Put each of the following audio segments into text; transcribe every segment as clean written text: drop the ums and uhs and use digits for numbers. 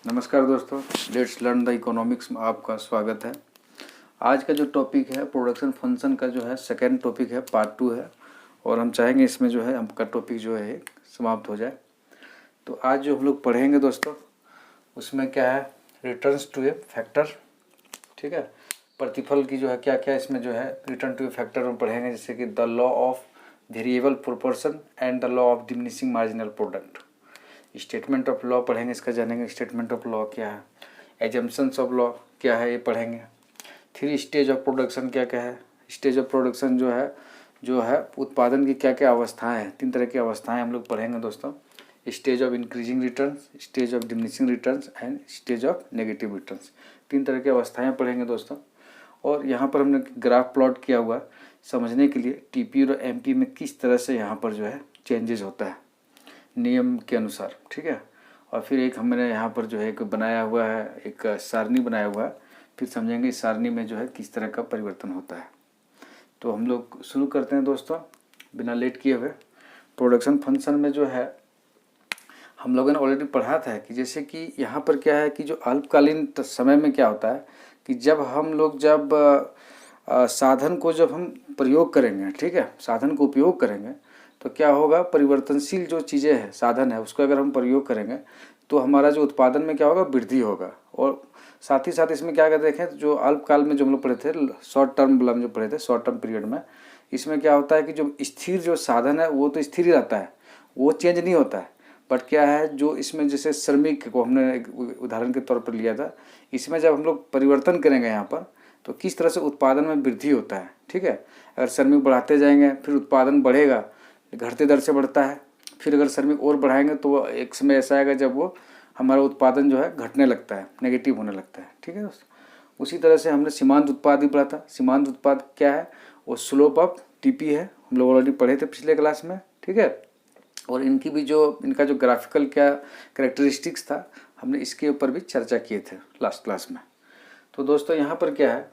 नमस्कार दोस्तों, let's learn the economics में आपका स्वागत है। आज का जो टॉपिक है प्रोडक्शन फंक्शन का जो है सेकेंड टॉपिक है, पार्ट 2 है और हम चाहेंगे इसमें जो है आपका टॉपिक जो है समाप्त हो जाए। तो आज जो हम लोग पढ़ेंगे दोस्तों उसमें क्या है, रिटर्न्स टू ए फैक्टर। ठीक है, प्रतिफल की जो है क्या क्या इसमें जो है रिटर्न टू ए फैक्टर में पढ़ेंगे, जैसे कि the law of variable proportion and the law of diminishing marginal product. Statement of law पढ़ेंगे, इसका जानेंगे स्टेटमेंट ऑफ लॉ क्या है, एजम्पशंस ऑफ लॉ क्या है ये पढ़ेंगे। 3 स्टेज ऑफ प्रोडक्शन क्या क्या है, स्टेज ऑफ प्रोडक्शन जो है उत्पादन की क्या क्या अवस्थाएं हैं, 3 तरह की अवस्थाएं हम लोग पढ़ेंगे दोस्तों। Stage of increasing returns, stage of diminishing returns and stage of negative returns, 3 तरह की अवस्थाएं पढ़ेंगे दोस्तों। और यहाँ पर हमने ग्राफ प्लॉट किया हुआ समझने के लिए टीपी और एमपी में किस तरह से यहाँ पर जो है चेंजेस होता है नियम के अनुसार। ठीक है, और फिर एक हमने यहाँ पर जो है एक बनाया हुआ है, एक सारणी बनाया हुआ है, फिर समझेंगे इस सारणी में जो है किस तरह का परिवर्तन होता है। तो हम लोग शुरू करते हैं दोस्तों बिना लेट किए हुए। प्रोडक्शन फंक्शन में जो है हम लोगों ने ऑलरेडी पढ़ा था कि जैसे कि यहाँ पर क्या है कि जो अल्पकालीन समय में क्या होता है कि जब हम लोग साधन को जब हम प्रयोग करेंगे, ठीक है, साधन को उपयोग करेंगे तो क्या होगा, परिवर्तनशील जो चीज़ें हैं साधन है उसको अगर हम प्रयोग करेंगे तो हमारा जो उत्पादन में क्या होगा, वृद्धि होगा। और साथ ही साथ इसमें क्या कहते देखें, जो अल्पकाल में जो हम लोग पढ़े थे, शॉर्ट टर्म वाला जो पढ़े थे, शॉर्ट टर्म पीरियड में, इसमें क्या होता है कि जो स्थिर जो साधन है वो तो स्थिर ही रहता है, वो चेंज नहीं होता है। बट क्या है, जो इसमें जैसे श्रमिक को हमने एक उदाहरण के तौर पर लिया था, इसमें जब हम लोग परिवर्तन करेंगे यहाँ पर तो किस तरह से उत्पादन में वृद्धि होता है। ठीक है, अगर श्रमिक बढ़ाते जाएंगे फिर उत्पादन बढ़ेगा, घटते दर से बढ़ता है। फिर अगर श्रमिक और बढ़ाएंगे तो एक समय ऐसा आएगा जब वो हमारा उत्पादन जो है घटने लगता है, नेगेटिव होने लगता है। ठीक है दोस्तों, उसी तरह से हमने सीमांत उत्पाद भी पढ़ा था। सीमांत उत्पाद क्या है, वो स्लोप ऑफ टीपी है, हम लोग ऑलरेडी पढ़े थे पिछले क्लास में। ठीक है, और इनका जो ग्राफिकल क्या कैरेक्टरिस्टिक्स था हमने इसके ऊपर भी चर्चा किए थे लास्ट क्लास में। तो दोस्तों यहाँ पर क्या है,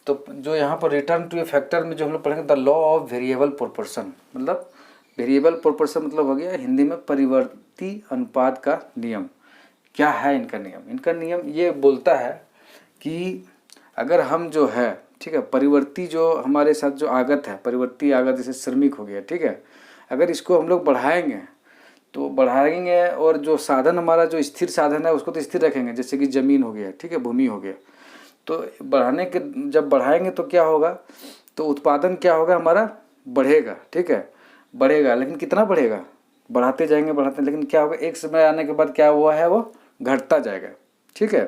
तो जो यहाँ पर रिटर्न टू ए फैक्टर में जो हम लोग पढ़ेंगे the law of variable proportion, मतलब वेरिएबल प्रोपोर्शन मतलब हो गया हिंदी में परिवर्ती अनुपात का नियम। क्या है इनका नियम, इनका नियम ये बोलता है कि अगर हम जो है, ठीक है, परिवर्ती जो हमारे साथ जो आगत है, परिवर्ती आगत जैसे श्रमिक हो गया, ठीक है, अगर इसको हम लोग बढ़ाएंगे और जो साधन हमारा जो स्थिर साधन है उसको तो स्थिर रखेंगे, जैसे कि ज़मीन हो गया, ठीक है, भूमि हो गया, तो जब बढ़ाएंगे तो क्या होगा, तो उत्पादन क्या होगा हमारा, बढ़ेगा। ठीक है, बढ़ेगा, लेकिन कितना बढ़ेगा, बढ़ाते जाएंगे, लेकिन क्या होगा, एक समय आने के बाद क्या हुआ है, वो घटता जाएगा। ठीक है,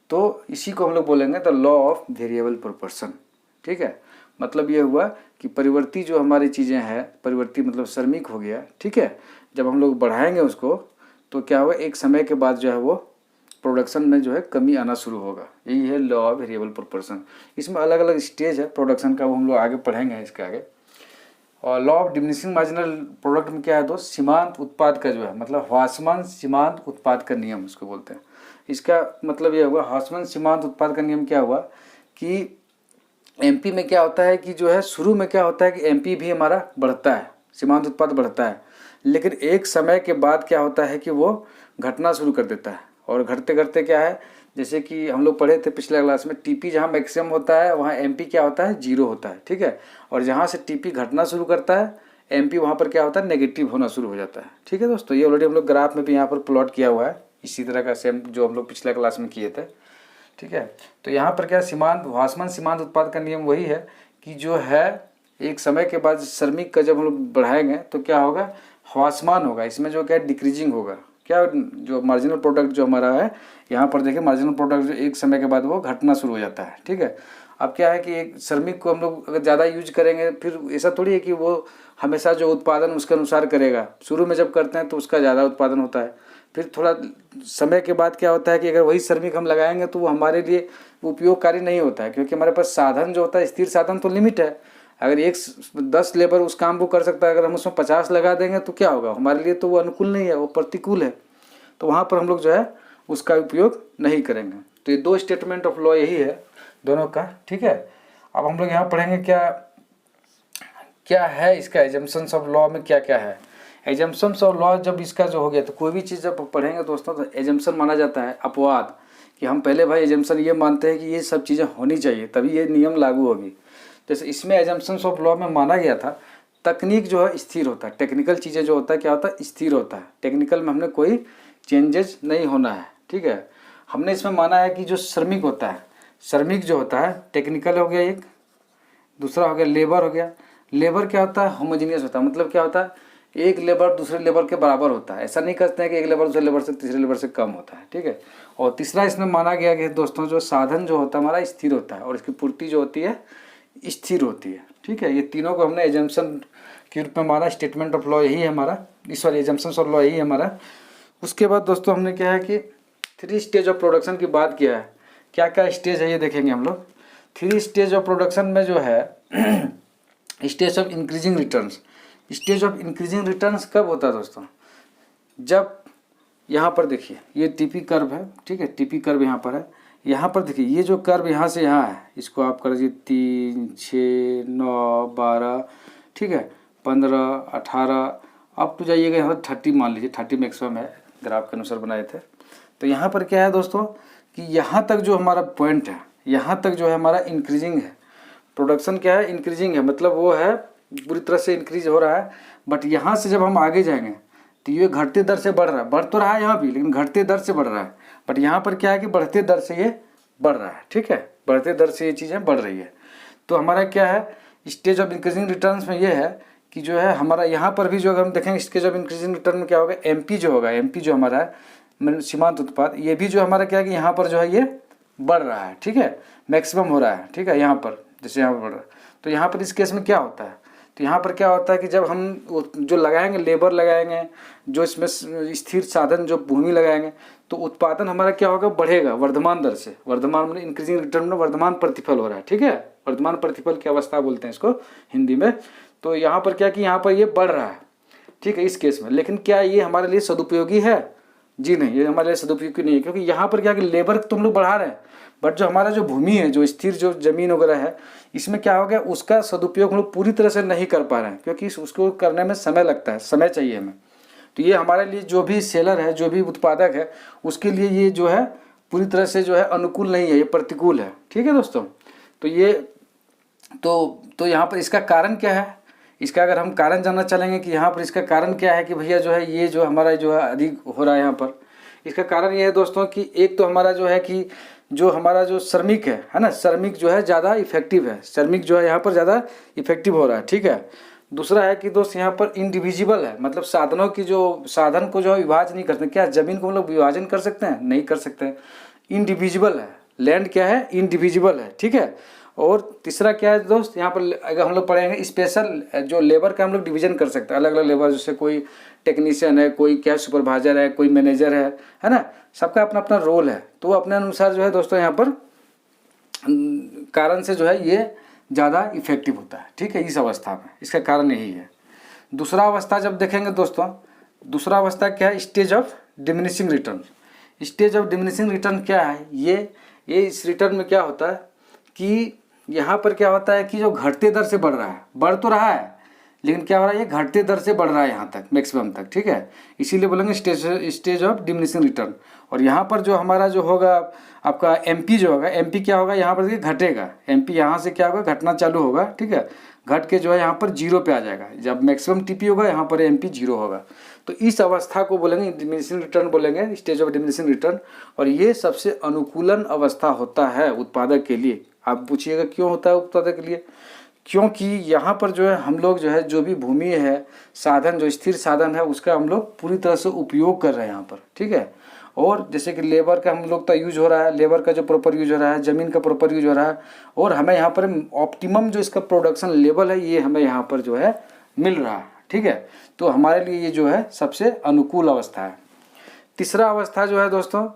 तो इसी को हम लोग बोलेंगे the law of variable proportion. ठीक है, मतलब ये हुआ कि परिवर्ती जो हमारी चीज़ें हैं, परिवर्ती मतलब श्रमिक हो गया, ठीक है, जब हम लोग बढ़ाएंगे उसको तो क्या होगा, एक समय के बाद जो है वो प्रोडक्शन में जो है कमी आना शुरू होगा। यही है लॉ ऑफ वेरिएबल प्रोपोर्शन। इसमें अलग अलग स्टेज है प्रोडक्शन का, वो हम लोग आगे पढ़ेंगे इसके आगे। और law of diminishing marginal product में क्या है दोस्त, सीमांत उत्पाद का जो है, मतलब ह्रासमान सीमांत उत्पाद का नियम उसको बोलते हैं। इसका मतलब ये हुआ, ह्रासमान सीमांत उत्पाद का नियम क्या हुआ कि एमपी में क्या होता है कि जो है शुरू में क्या होता है कि एमपी भी हमारा बढ़ता है, सीमांत उत्पाद बढ़ता है, लेकिन एक समय के बाद क्या होता है कि वो घटना शुरू कर देता है। और घटते घटते क्या है, जैसे कि हम लोग पढ़े थे पिछले क्लास में, टीपी जहाँ मैक्सिमम होता है वहाँ एमपी क्या होता है, 0 होता है। ठीक है, और जहाँ से टीपी घटना शुरू करता है एमपी वहाँ पर क्या होता है, नेगेटिव होना शुरू हो जाता है। ठीक है दोस्तों, ये ऑलरेडी हम लोग ग्राफ में भी यहाँ पर प्लॉट किया हुआ है, इसी तरह का सेम जो हम लोग पिछले क्लास में किए थे। ठीक है, तो यहाँ पर क्या ह्रासमान सीमांत उत्पाद का नियम वही है कि जो है एक समय के बाद श्रमिक का जब हम लोग बढ़ाएंगे तो क्या होगा, ह्रासमान होगा, इसमें जो क्या डिक्रीजिंग होगा, क्या जो मार्जिनल प्रोडक्ट जो हमारा है, यहाँ पर देखिए मार्जिनल प्रोडक्ट जो एक समय के बाद वो घटना शुरू हो जाता है। ठीक है, अब क्या है कि एक श्रमिक को हम लोग अगर ज़्यादा यूज करेंगे, फिर ऐसा थोड़ी है कि वो हमेशा जो उत्पादन उसके अनुसार करेगा। शुरू में जब करते हैं तो उसका ज़्यादा उत्पादन होता है, फिर थोड़ा समय के बाद क्या होता है कि अगर वही श्रमिक हम लगाएंगे तो वो हमारे लिए उपयोगकारी नहीं होता है, क्योंकि हमारे पास साधन जो होता है, स्थिर साधन तो लिमिट है। अगर 10 लेबर उस काम को कर सकता है, अगर हम उसमें 50 लगा देंगे तो क्या होगा, हमारे लिए तो वो अनुकूल नहीं है, वो प्रतिकूल है। तो वहाँ पर हम लोग जो है उसका उपयोग नहीं करेंगे। तो ये 2 स्टेटमेंट ऑफ लॉ यही है दोनों का। ठीक है, अब हम लोग यहाँ पढ़ेंगे क्या क्या है इसका एजम्पशंस ऑफ लॉ में क्या क्या है। एजम्पशंस और लॉ जब इसका जो हो गया, तो कोई भी चीज़ जब पढ़ेंगे दोस्तों तो एजम्पशन माना जाता है अपवाद, कि हम पहले भाई एजम्पशन ये मानते हैं कि ये सब चीज़ें होनी चाहिए तभी ये नियम लागू होगी। जैसे इसमें एजम्पशंस ऑफ लॉ में माना गया था तकनीक जो है स्थिर होता है, टेक्निकल चीज़ें जो होता है क्या होता है, स्थिर होता है, टेक्निकल में हमने कोई चेंजेस नहीं होना है, ठीक है। हमने इसमें माना है कि जो श्रमिक होता है, श्रमिक जो होता है टेक्निकल हो गया एक, दूसरा हो गया लेबर हो गया। लेबर क्या होता है, होमोजीनियस होता है, मतलब क्या होता है, एक लेबर दूसरे लेबर के बराबर होता है, ऐसा नहीं करते हैं कि एक लेबर दूसरे लेबर से तीसरे लेबर से कम होता है, ठीक है। और तीसरा इसमें माना गया कि दोस्तों जो साधन जो होता है हमारा स्थिर होता है और इसकी पूर्ति जो होती है स्थिर होती है, ठीक है। ये तीनों को हमने एजम्पशन के रूप में माना, स्टेटमेंट ऑफ लॉ यही है हमारा, सॉरी एजम्पशंस ऑफ लॉ यही है हमारा। उसके बाद दोस्तों हमने क्या है कि 3 स्टेज ऑफ प्रोडक्शन की बात किया है, क्या क्या स्टेज है ये देखेंगे हम लोग। 3 स्टेज ऑफ प्रोडक्शन में जो है stage of increasing returns. Stage of increasing returns कब होता है दोस्तों, जब यहाँ पर देखिए ये टीपी कर्व है, ठीक है, टीपी कर्व यहाँ पर है, यहाँ पर देखिए ये जो कर्व यहाँ से यहाँ है इसको आप कर दीजिए 3, 6, 9, 12, ठीक है, 15, 18 अब तो जाइएगा यहाँ 30 मान लीजिए, 30 मैक्सिमम है, ग्राफ के अनुसार बनाए थे। तो यहाँ पर क्या है दोस्तों कि यहाँ तक जो हमारा पॉइंट है, यहाँ तक जो है हमारा इंक्रीजिंग है, प्रोडक्शन क्या है इंक्रीजिंग है, मतलब वो है पूरी तरह से इंक्रीज हो रहा है। बट यहाँ से जब हम आगे जाएंगे तो ये घटते दर से बढ़ रहा है, बढ़ तो रहा है यहाँ भी लेकिन घटते दर से बढ़ रहा है। बट यहाँ पर क्या है कि बढ़ते दर से ये बढ़ रहा है, ठीक है, बढ़ते दर से ये चीज़ें बढ़ रही है। तो हमारा क्या है स्टेज ऑफ इंक्रीजिंग रिटर्न्स में ये है कि जो है हमारा यहाँ पर भी जो अगर हम देखेंगे स्टेज ऑफ इंक्रीजिंग रिटर्न में क्या होगा, एमपी जो होगा, एमपी जो हमारा है सीमांत उत्पाद, ये भी जो हमारा क्या है कि यहाँ पर जो है ये बढ़ रहा है, ठीक है, मैक्सिमम हो रहा है, ठीक है, यहाँ पर जैसे यहाँ पर बढ़ रहा है। तो यहाँ पर इस केस में क्या होता है, तो यहाँ पर क्या होता है कि जब हम जो लगाएंगे लेबर लगाएंगे, जो इसमें स्थिर साधन जो भूमि लगाएंगे, तो उत्पादन हमारा क्या होगा, बढ़ेगा वर्धमान दर से। वर्धमान में इंक्रीजिंग रिटर्न में वर्धमान प्रतिफल हो रहा है, ठीक है, वर्धमान प्रतिफल की अवस्था बोलते हैं इसको हिंदी में। तो यहाँ पर क्या कि यहाँ पर ये बढ़ रहा है, ठीक है, इस केस में। लेकिन क्या ये हमारे लिए सदुपयोगी है, जी नहीं, ये हमारे लिए सदुपयोगी नहीं है, क्योंकि यहाँ पर क्या कि लेबर तो हम लोग बढ़ा रहे हैं, बट जो हमारा जो भूमि है, जो स्थिर जो जमीन वगैरह है, इसमें क्या हो गया उसका सदुपयोग हम लोग पूरी तरह से नहीं कर पा रहे हैं, क्योंकि उसको करने में समय लगता है, समय चाहिए हमें। तो ये हमारे लिए जो भी सेलर है, जो भी उत्पादक है, उसके लिए ये जो है पूरी तरह से जो है अनुकूल नहीं है, ये प्रतिकूल है, ठीक है दोस्तों। तो ये तो यहाँ पर इसका कारण क्या है, इसका अगर हम कारण जानना चलेंगे कि यहाँ पर इसका कारण क्या है कि भैया जो है ये जो हमारा जो है अधिक हो रहा है यहाँ पर, इसका कारण ये है दोस्तों कि एक तो हमारा जो है कि जो हमारा जो श्रमिक है ना, श्रमिक जो है ज़्यादा इफेक्टिव है, श्रमिक जो है यहाँ पर ज़्यादा इफेक्टिव हो रहा है, ठीक है। दूसरा है कि दोस्त यहाँ पर इंडिविजिबल है, मतलब साधनों की जो साधन को जो है विभाजन नहीं करते। क्या ज़मीन को हम लोग विभाजन कर सकते हैं, नहीं कर सकते हैं, इंडिविजिबल है, लैंड क्या है इंडिविजिबल है, ठीक है। और तीसरा क्या है दोस्त, यहाँ पर अगर हम लोग पढ़ेंगे स्पेशल जो लेबर का हम लोग डिवीजन कर सकते हैं, अलग अलग लेबर, जैसे कोई टेक्नीशियन है, कोई क्या सुपरवाइजर है, कोई मैनेजर है ना, सबका अपना अपना रोल है। तो अपने अनुसार जो है दोस्तों यहाँ पर कारण से जो है ये ज़्यादा इफेक्टिव होता है, ठीक है, इस अवस्था में इसका कारण यही है। दूसरा अवस्था जब देखेंगे दोस्तों, दूसरा अवस्था क्या है, stage of diminishing return. Stage of diminishing return क्या है, ये इस रिटर्न में क्या होता है कि यहाँ पर क्या होता है कि जो घटते दर से बढ़ रहा है, बढ़ तो रहा है लेकिन क्या हो रहा है, ये घटते दर से बढ़ रहा है यहाँ तक मैक्सिमम तक, ठीक है, इसीलिए बोलेंगे स्टेज ऑफ डिमिनिशिंग रिटर्न। और यहाँ पर जो हमारा जो होगा आपका एमपी जो होगा, एमपी क्या होगा यहाँ पर घटेगा, एमपी यहाँ से क्या होगा घटना चालू होगा, ठीक है, घट के जो है यहाँ पर 0 पे आ जाएगा। जब मैक्सिमम टीपी होगा यहाँ पर एमपी 0 होगा। तो इस अवस्था को बोलेंगे डिमिनिशिंग रिटर्न, बोलेंगे स्टेज ऑफ डिमिनिशिंग रिटर्न। और ये सबसे अनुकूलन अवस्था होता है उत्पादक के लिए। आप पूछिएगा क्यों होता है उत्पादक के लिए, क्योंकि यहाँ पर जो है हम लोग जो है जो भी भूमि है, साधन जो स्थिर साधन है, उसका हम लोग पूरी तरह से उपयोग कर रहे हैं यहाँ पर, ठीक है। और जैसे कि लेबर का हम लोग का यूज हो रहा है, लेबर का जो प्रॉपर यूज हो रहा है, ज़मीन का प्रॉपर यूज हो रहा है, और हमें यहाँ पर ऑप्टिमम जो इसका प्रोडक्शन लेवल है ये हमें यहाँ पर जो है मिल रहा है, ठीक है। तो हमारे लिए ये जो है सबसे अनुकूल अवस्था है। तीसरा अवस्था जो है दोस्तों,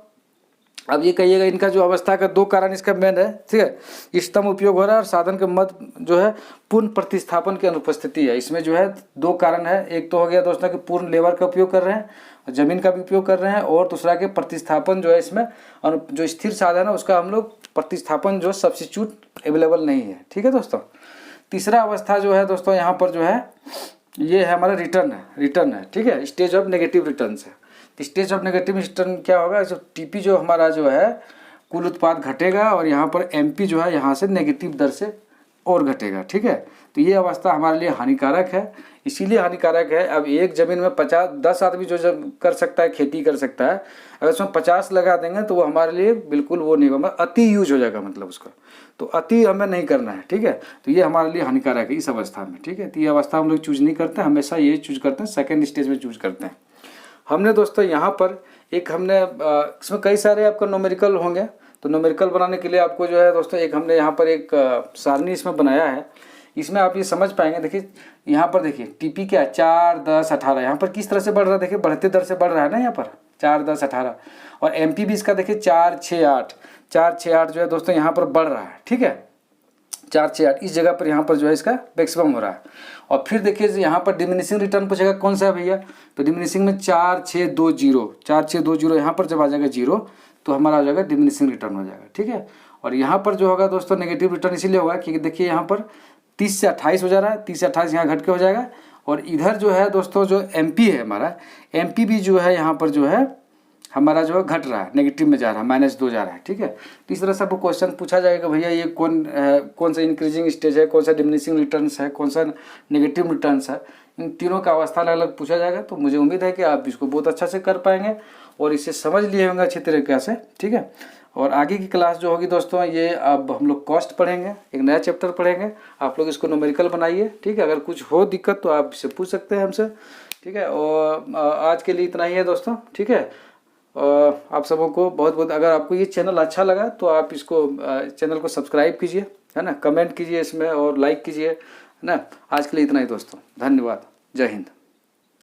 अब ये कहिएगा इनका जो अवस्था का 2 कारण इसका मेन है, ठीक है, इष्टतम उपयोग हो रहा है और साधन के मध्य जो है पूर्ण प्रतिस्थापन की अनुपस्थिति है। इसमें जो है 2 कारण है, एक तो हो गया दोस्तों कि पूर्ण लेबर का उपयोग कर रहे हैं, जमीन का भी उपयोग कर रहे हैं, और दूसरा के प्रतिस्थापन जो है इसमें जो स्थिर साधन है उसका हम लोग प्रतिस्थापन जो सब्स्टिट्यूट अवेलेबल नहीं है, ठीक है दोस्तों। तीसरा अवस्था जो है दोस्तों यहाँ पर जो है ये है हमारा रिटर्न है, ठीक है, स्टेज ऑफ नेगेटिव रिटर्न है। तो स्टेज ऑफ नेगेटिव रिटर्न क्या होगा, जो टीपी जो हमारा जो है कुल उत्पाद घटेगा और यहाँ पर एमपी जो है यहाँ से नेगेटिव दर से और घटेगा, ठीक है। तो ये अवस्था हमारे लिए हानिकारक है, इसीलिए हानिकारक है। अब एक ज़मीन में 10 आदमी जो कर सकता है, खेती कर सकता है, अगर उसमें 50 लगा देंगे तो वो हमारे लिए बिल्कुल वो नहीं होगा, अति यूज हो जाएगा मतलब उसका। तो अति हमें नहीं करना है, ठीक है। तो ये हमारे लिए हानिकारक है इस अवस्था में, ठीक है। तो ये अवस्था हम लोग चूज नहीं करते, हमेशा ये चूज करते हैं, सेकेंड स्टेज में चूज करते हैं। हमने दोस्तों यहाँ पर एक हमने इसमें कई सारे आपका न्यूमेरिकल होंगे, तो न्यूमेरिकल बनाने के लिए आपको जो है दोस्तों एक हमने यहाँ पर एक सारणी इसमें बनाया है। इसमें आप ये समझ पाएंगे, देखिए यहाँ पर देखिए टीपी क्या है 4, 10, 18, यहाँ पर किस तरह से बढ़ रहा है, देखिए बढ़ते दर से बढ़ रहा है ना यहाँ पर 4, 10, 18। और एमपी भी इसका देखिए 4, 6, 8, 4, 6, 8 जो है दोस्तों यहाँ पर बढ़ रहा है, ठीक है। 4, 6, 8 इस जगह पर यहाँ पर जो है इसका मैक्सिमम हो रहा है। और फिर देखिए यहाँ पर डिमिनिशिंग रिटर्न पूछेगा कौन सा है भैया, तो डिमिनिशिंग में 4, 6, 2, 0, 4, 6, 2, 0 यहाँ पर जब आ जाएगा 0 तो हमारा हो जाएगा डिमिनिशिंग रिटर्न हो जाएगा, ठीक है। और यहाँ पर जो होगा दोस्तों नेगेटिव रिटर्न इसीलिए होगा क्योंकि देखिए यहाँ पर 30 से 28 हो जा रहा है, 30 से 28 यहाँ घट के हो जाएगा। और इधर जो है दोस्तों जो एमपी है हमारा, एमपी भी जो है यहाँ पर जो है हमारा जो है घट रहा है, नेगेटिव में जा रहा है, -2 जा रहा है, ठीक है। तो इस तरह से आपको क्वेश्चन पूछा जाएगा भैया ये कौन सा इंक्रीजिंग स्टेज है, कौन सा डिमिनिशिंग रिटर्न्स है, कौन सा नेगेटिव रिटर्न्स है, इन तीनों का अवस्था अलग अलग पूछा जाएगा। तो मुझे उम्मीद है कि आप इसको बहुत अच्छा से कर पाएंगे और इसे समझ लिए होंगे अच्छी तरीके से, ठीक है। और आगे की क्लास जो होगी दोस्तों ये अब हम लोग कॉस्ट पढ़ेंगे, एक नया चैप्टर पढ़ेंगे। आप लोग इसको न्यूमेरिकल बनाइए, ठीक है। अगर कुछ हो दिक्कत तो आप इससे पूछ सकते हैं हमसे, ठीक है। और आज के लिए इतना ही है दोस्तों, ठीक है। आप सबों को बहुत बहुत, अगर आपको ये चैनल अच्छा लगा तो आप इसको चैनल को सब्सक्राइब कीजिए, है ना, कमेंट कीजिए इसमें और लाइक कीजिए, है ना। आज के लिए इतना ही दोस्तों, धन्यवाद, जय हिंद।